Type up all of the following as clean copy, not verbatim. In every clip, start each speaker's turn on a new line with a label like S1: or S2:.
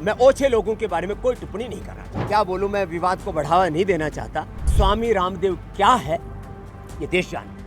S1: मैं ओछे लोगों के बारे में कोई टिप्पणी नहीं कर रहा। क्या बोलूं, मैं विवाद को बढ़ावा नहीं देना चाहता। स्वामी रामदेव क्या है ये देश जाने।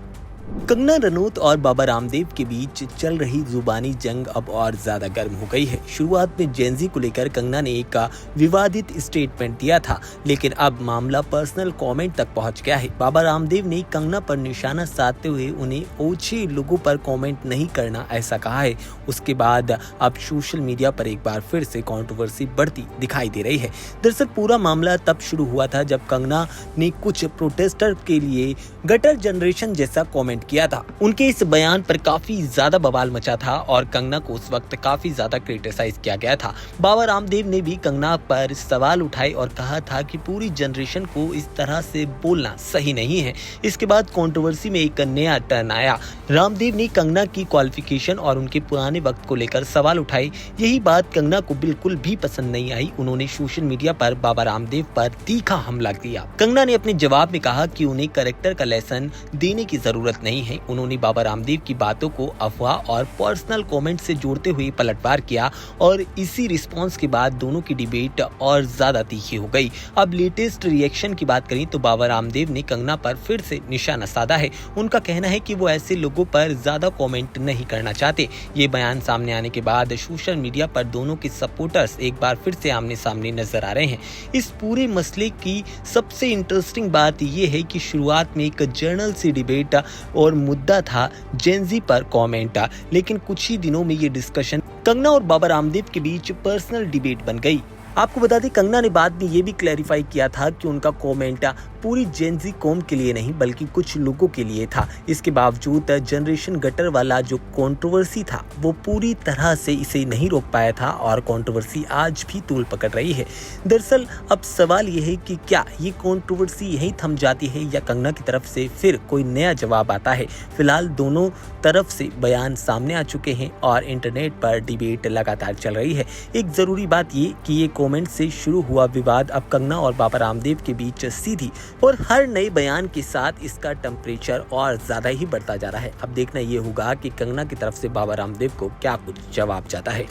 S2: कंगना रनौत और बाबा रामदेव के बीच चल रही जुबानी जंग अब और ज्यादा गर्म हो गई है। शुरुआत में जेंजी को लेकर कंगना ने एक विवादित स्टेटमेंट दिया था, लेकिन अब मामला पर्सनल कमेंट तक पहुंच गया है। बाबा रामदेव ने कंगना पर निशाना साधते हुए उन्हें ओछे लोगों पर कमेंट नहीं करना ऐसा कहा है। उसके बाद अब सोशल मीडिया पर एक बार फिर से कंट्रोवर्सी बढ़ती दिखाई दे रही है। दरअसल पूरा मामला तब शुरू हुआ था जब कंगना ने कुछ प्रोटेस्टर के लिए गटर जनरेशन जैसा कमेंट किया था। उनके इस बयान पर काफी ज्यादा बवाल मचा था और कंगना को उस वक्त काफी ज्यादा क्रिटिसाइज किया गया था। बाबा रामदेव ने भी कंगना पर सवाल उठाए और कहा था कि पूरी जनरेशन को इस तरह से बोलना सही नहीं है। इसके बाद कंट्रोवर्सी में एक नया टर्न आया। रामदेव ने कंगना की क्वालिफिकेशन और उनके पुराने वक्त को लेकर सवाल उठाए। यही बात कंगना को बिल्कुल भी पसंद नहीं आई। उन्होंने सोशल मीडिया पर बाबा रामदेव पर तीखा हमला किया। कंगना ने अपने जवाब में कहा कि उन्हें कैरेक्टर का लेसन देने की जरूरत नहीं है। उन्होंने बाबा रामदेव की बातों को अफवाह और पर्सनल कमेंट से जोड़ते हुए पलटवार किया और इसी रिस्पांस के बाद दोनों की डिबेट और ज्यादा तीखी हो गई। अब लेटेस्ट रिएक्शन की बात करें तो बाबा रामदेव ने कंगना पर फिर से निशाना साधा है। उनका कहना है कि वो ऐसे लोगों पर ज्यादा कमेंट नहीं करना चाहते। ये बयान सामने आने के बाद सोशल मीडिया पर दोनों के सपोर्टर्स एक बार फिर से आमने सामने नजर आ रहे हैं। इस पूरे मसले की सबसे इंटरेस्टिंग बात यह है कि शुरुआत में एक जर्नल सी डिबेट और मुद्दा था जेंजी पर कमेंट, लेकिन कुछ ही दिनों में ये डिस्कशन कंगना और बाबा रामदेव के बीच पर्सनल डिबेट बन गई। आपको बता दें, कंगना ने बाद में ये भी क्लैरिफाई किया था कि उनका कमेंट पूरी जेंजी कौम के लिए नहीं बल्कि कुछ लोगों के लिए था। इसके बावजूद जनरेशन गटर वाला जो कंट्रोवर्सी था वो पूरी तरह से इसे नहीं रोक पाया था और कंट्रोवर्सी आज भी तूल पकड़ रही है। दरअसल अब सवाल ये है कि क्या ये कंट्रोवर्सी यहीं थम जाती है या कंगना की तरफ से फिर कोई नया जवाब आता है। फिलहाल दोनों तरफ से बयान सामने आ चुके हैं और इंटरनेट पर डिबेट लगातार चल रही है। एक जरूरी बात ये कि ये कमेंट से शुरू हुआ विवाद अब कंगना और बाबा रामदेव के बीच सीधी और हर नए बयान के साथ इसका टेम्परेचर और ज्यादा ही बढ़ता जा रहा है। अब देखना ये होगा कि कंगना की तरफ से बाबा रामदेव को क्या कुछ जवाब जाता है।